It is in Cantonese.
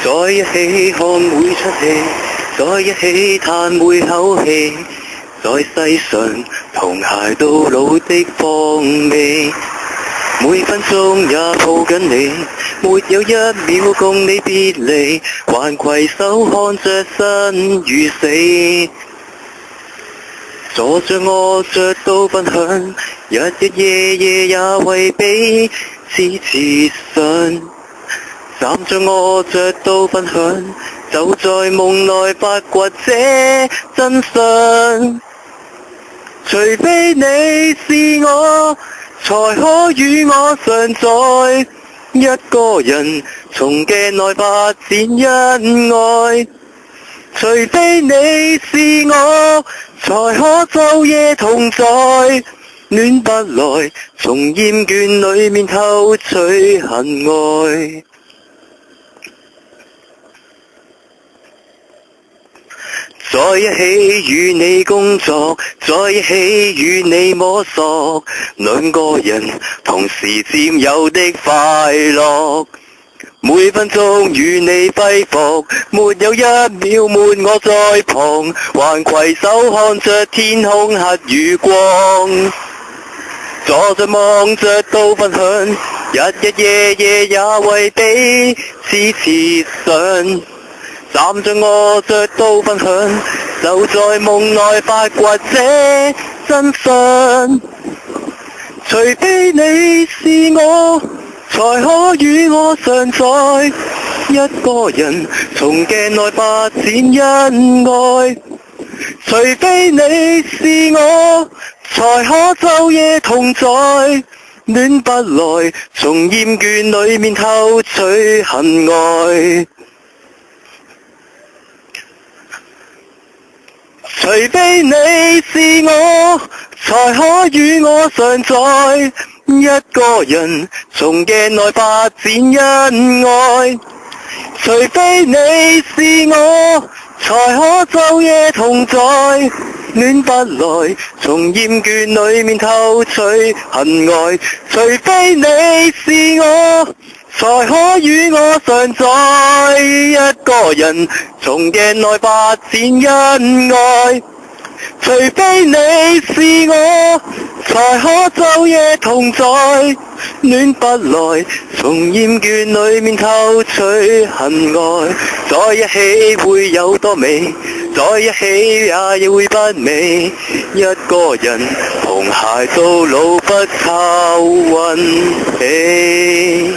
在一起看每出戲，在一起嘆每口氣，在世上同偕到老的風味。每分鐘也抱緊你，沒有一秒共你別離，還攜手看着生與死。坐着臥着都分享，日日夜夜也為彼此設想。站着臥着都分享，就在夢內發掘這真相。除非你是我，才可與我常在一個人，從鏡內發展恩愛。除非你是我，才可晝夜同在，戀不來，從厭倦裏面偷取恨愛。在一起與你工作，在一起與你摸索，兩個人同時佔有的快樂。每分鐘與你揮霍，沒有一秒沒我在旁，還攜手看着天空黑與光。坐着望着都分享，日日夜夜也為彼此設想。站着臥着都分享，就在夢內發掘這真相。除非你是我，才可與我常在一個人，從鏡內發展恩愛。除非你是我，才可晝夜同在，戀不來，從厭倦裏面偷取恨愛。除非你是我，才可與我常在一個人，從鏡內發展恩愛。除非你是我，才可晝夜同在，戀不來，從厭倦裏面偷取恨愛。除非你是我，才可與我常在一個人，從鏡內發展恩愛。除非你是我，才可晝夜同在，戀不來，從厭倦裏面偷取恨愛。在一起會有多美，在一起也會不美，一個人同偕到老不靠運氣。